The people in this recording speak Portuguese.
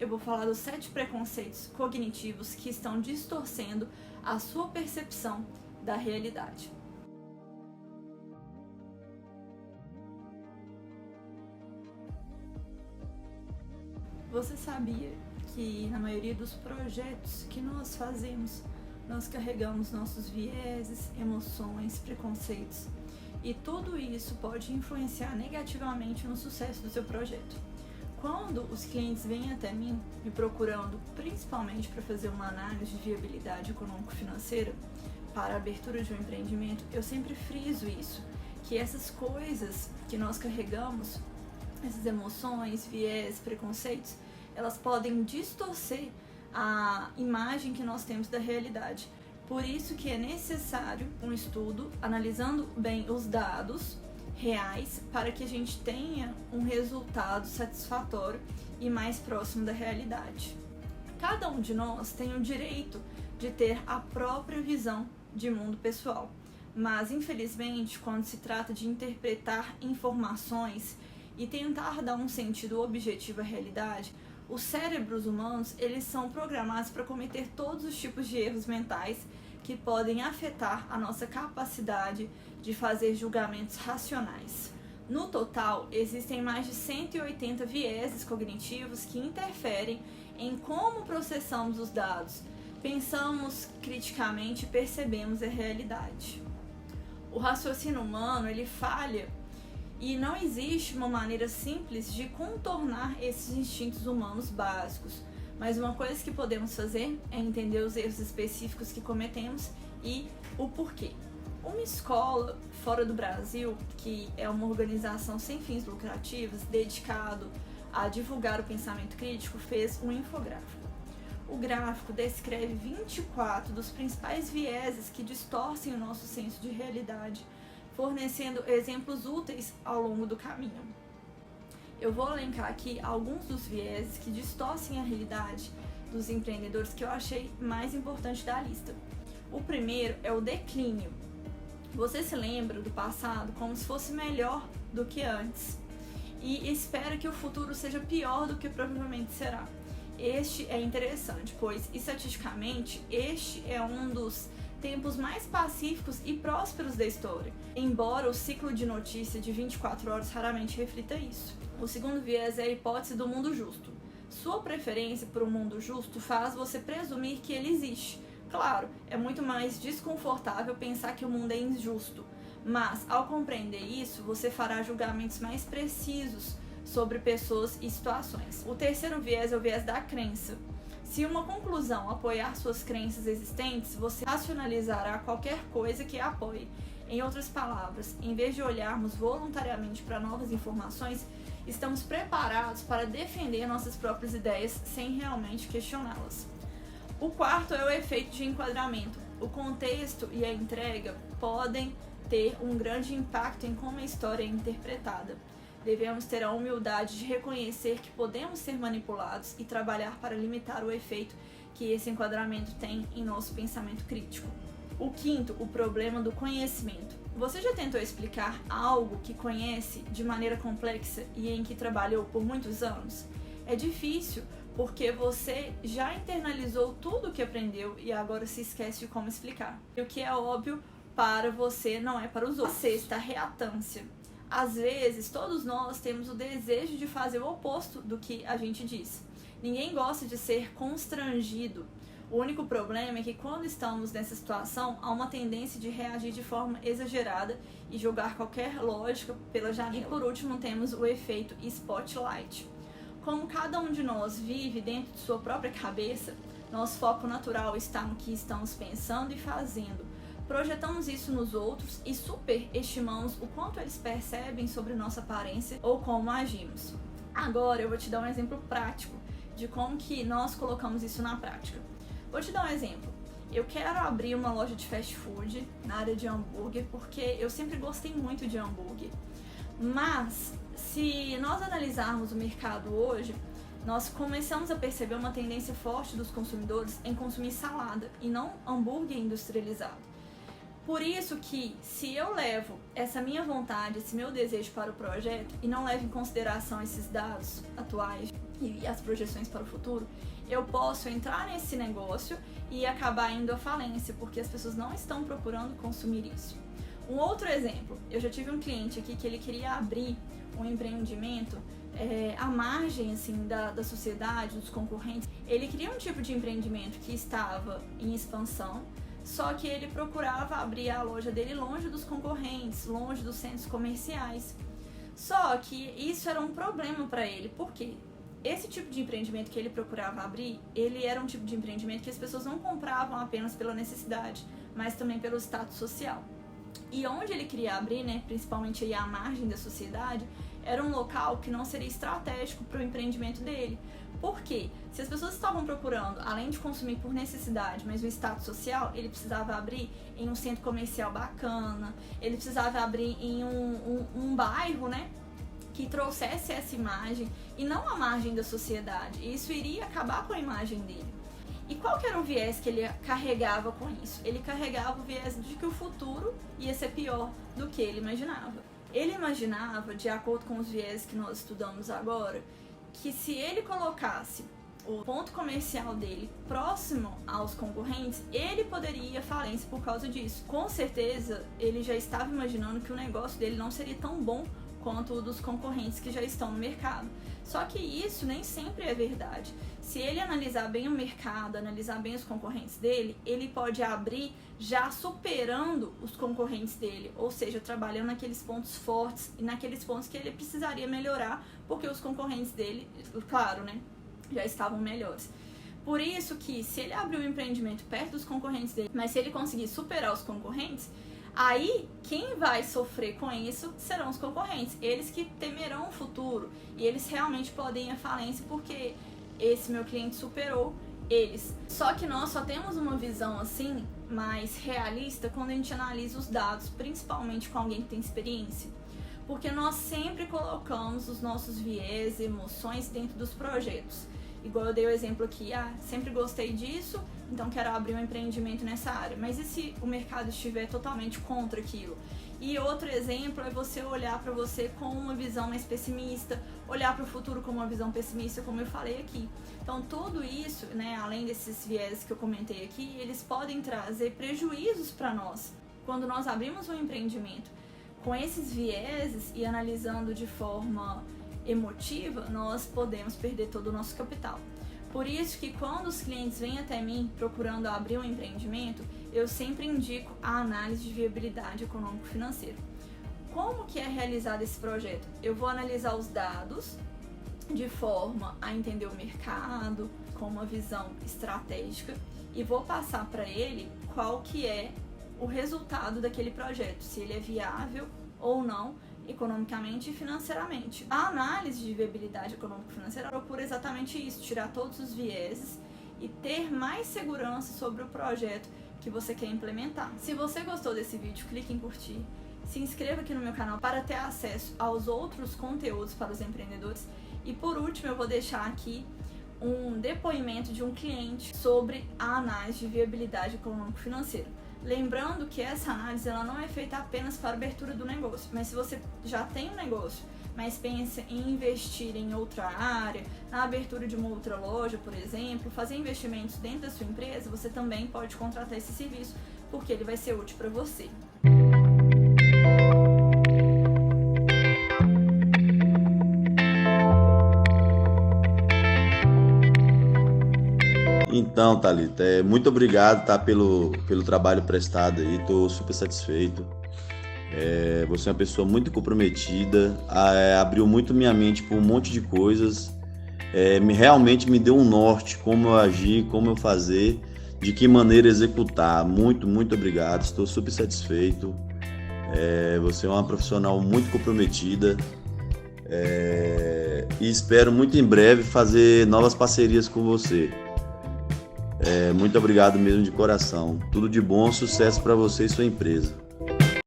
eu vou falar dos 7 preconceitos cognitivos que estão distorcendo a sua percepção da realidade. Você sabia que na maioria dos projetos que nós fazemos, nós carregamos nossos vieses, emoções, preconceitos, e tudo isso pode influenciar negativamente no sucesso do seu projeto? Quando os clientes vêm até mim me procurando, principalmente para fazer uma análise de viabilidade econômico-financeira para a abertura de um empreendimento, eu sempre friso isso, que essas coisas que nós carregamos, essas emoções, viés, preconceitos, elas podem distorcer a imagem que nós temos da realidade. Por isso que é necessário um estudo analisando bem os dados reais para que a gente tenha um resultado satisfatório e mais próximo da realidade. Cada um de nós tem o direito de ter a própria visão de mundo pessoal, mas infelizmente quando se trata de interpretar informações e tentar dar um sentido objetivo à realidade, os cérebros humanos, eles são programados para cometer todos os tipos de erros mentais que podem afetar a nossa capacidade de fazer julgamentos racionais. No total, existem mais de 180 vieses cognitivos que interferem em como processamos os dados, pensamos criticamente e percebemos a realidade. O raciocínio humano, ele falha e não existe uma maneira simples de contornar esses instintos humanos básicos, mas uma coisa que podemos fazer é entender os erros específicos que cometemos e o porquê. Uma escola fora do Brasil, que é uma organização sem fins lucrativos, dedicado a divulgar o pensamento crítico, fez um infográfico. O gráfico descreve 24 dos principais vieses que distorcem o nosso senso de realidade, fornecendo exemplos úteis ao longo do caminho. Eu vou elencar aqui alguns dos vieses que distorcem a realidade dos empreendedores que eu achei mais importante da lista. O primeiro é o declínio. Você se lembra do passado como se fosse melhor do que antes e espera que o futuro seja pior do que provavelmente será. Este é interessante, pois estatisticamente este é um dos tempos mais pacíficos e prósperos da história, embora o ciclo de notícia de 24 horas raramente reflita isso. O segundo viés é a hipótese do mundo justo. Sua preferência por um mundo justo faz você presumir que ele existe. Claro, é muito mais desconfortável pensar que o mundo é injusto, mas ao compreender isso, você fará julgamentos mais precisos sobre pessoas e situações. O terceiro viés é o viés da crença. Se uma conclusão apoiar suas crenças existentes, você racionalizará qualquer coisa que a apoie. Em outras palavras, em vez de olharmos voluntariamente para novas informações, estamos preparados para defender nossas próprias ideias sem realmente questioná-las. O quarto é o efeito de enquadramento. O contexto e a entrega podem ter um grande impacto em como a história é interpretada. Devemos ter a humildade de reconhecer que podemos ser manipulados e trabalhar para limitar o efeito que esse enquadramento tem em nosso pensamento crítico. O quinto, o problema do conhecimento. Você já tentou explicar algo que conhece de maneira complexa e em que trabalhou por muitos anos? É difícil porque você já internalizou tudo o que aprendeu e agora se esquece de como explicar. E o que é óbvio para você não é para os outros. Sexta, reatância. Às vezes, todos nós temos o desejo de fazer o oposto do que a gente diz. Ninguém gosta de ser constrangido. O único problema é que quando estamos nessa situação, há uma tendência de reagir de forma exagerada e jogar qualquer lógica pela janela. E por último, temos o efeito spotlight. Como cada um de nós vive dentro de sua própria cabeça, nosso foco natural está no que estamos pensando e fazendo. Projetamos isso nos outros e superestimamos o quanto eles percebem sobre nossa aparência ou como agimos. Agora eu vou te dar um exemplo prático de como que nós colocamos isso na prática. Vou te dar um exemplo. Eu quero abrir uma loja de fast food na área de hambúrguer porque eu sempre gostei muito de hambúrguer. Mas se nós analisarmos o mercado hoje, nós começamos a perceber uma tendência forte dos consumidores em consumir salada e não hambúrguer industrializado. Por isso que, se eu levo essa minha vontade, esse meu desejo para o projeto e não levo em consideração esses dados atuais, e as projeções para o futuro, eu posso entrar nesse negócio e acabar indo à falência, porque as pessoas não estão procurando consumir isso. Um outro exemplo, eu já tive um cliente aqui que ele queria abrir um empreendimento à margem assim, da sociedade, dos concorrentes. Ele queria um tipo de empreendimento que estava em expansão, só que ele procurava abrir a loja dele longe dos concorrentes, longe dos centros comerciais. Só que isso era um problema para ele, por quê? Esse tipo de empreendimento que ele procurava abrir, ele era um tipo de empreendimento que as pessoas não compravam apenas pela necessidade, mas também pelo status social. E onde ele queria abrir, né, principalmente aí à margem da sociedade, era um local que não seria estratégico para o empreendimento dele. Por quê? Se as pessoas estavam procurando, além de consumir por necessidade, mas o status social, ele precisava abrir em um centro comercial bacana, ele precisava abrir em um bairro, né, que trouxesse essa imagem e não a margem da sociedade. E isso iria acabar com a imagem dele. E qual que era o viés que ele carregava com isso? Ele carregava o viés de que o futuro ia ser pior do que ele imaginava. Ele imaginava, de acordo com os viés que nós estudamos agora, que se ele colocasse o ponto comercial dele próximo aos concorrentes, ele poderia ir à falência por causa disso. Com certeza, ele já estava imaginando que o negócio dele não seria tão bom quanto o dos concorrentes que já estão no mercado. Só que isso nem sempre é verdade. Se ele analisar bem o mercado, analisar bem os concorrentes dele, ele pode abrir já superando os concorrentes dele, ou seja, trabalhando naqueles pontos fortes e naqueles pontos que ele precisaria melhorar, porque os concorrentes dele, claro, né, já estavam melhores. Por isso que se ele abrir um empreendimento perto dos concorrentes dele, mas se ele conseguir superar os concorrentes, aí, quem vai sofrer com isso serão os concorrentes, eles que temerão o futuro e eles realmente podem ir à falência porque esse meu cliente superou eles. Só que nós só temos uma visão assim, mais realista, quando a gente analisa os dados, principalmente com alguém que tem experiência. Porque nós sempre colocamos os nossos viés e emoções dentro dos projetos. Igual eu dei o exemplo aqui, sempre gostei disso, então quero abrir um empreendimento nessa área. Mas e se o mercado estiver totalmente contra aquilo? E outro exemplo é você olhar para você com uma visão mais pessimista, olhar para o futuro com uma visão pessimista, como eu falei aqui. Então tudo isso, né, além desses viés que eu comentei aqui, eles podem trazer prejuízos para nós. Quando nós abrimos um empreendimento com esses vieses e analisando de forma emotiva, nós podemos perder todo o nosso capital. Por isso que quando os clientes vêm até mim procurando abrir um empreendimento, eu sempre indico a análise de viabilidade econômico-financeira. Como que é realizado esse projeto? Eu vou analisar os dados de forma a entender o mercado, com uma visão estratégica, e vou passar para ele qual que é o resultado daquele projeto, se ele é viável ou não, economicamente e financeiramente. A análise de viabilidade econômico-financeira procura exatamente isso, tirar todos os vieses e ter mais segurança sobre o projeto que você quer implementar. Se você gostou desse vídeo, clique em curtir, se inscreva aqui no meu canal para ter acesso aos outros conteúdos para os empreendedores e por último eu vou deixar aqui um depoimento de um cliente sobre a análise de viabilidade econômico-financeira. Lembrando que essa análise ela não é feita apenas para a abertura do negócio, mas se você já tem um negócio, mas pensa em investir em outra área, na abertura de uma outra loja, por exemplo, fazer investimentos dentro da sua empresa, você também pode contratar esse serviço, porque ele vai ser útil para você. Então, Thalita, muito obrigado, tá, pelo trabalho prestado aí, estou super satisfeito. Você é uma pessoa muito comprometida, abriu muito minha mente por um monte de coisas, realmente me deu um norte, como eu agir, como eu fazer, de que maneira executar. Muito, muito obrigado, estou super satisfeito. Você é uma profissional muito comprometida e espero muito em breve fazer novas parcerias com você. Muito obrigado mesmo de coração. Tudo de bom, sucesso para você e sua empresa.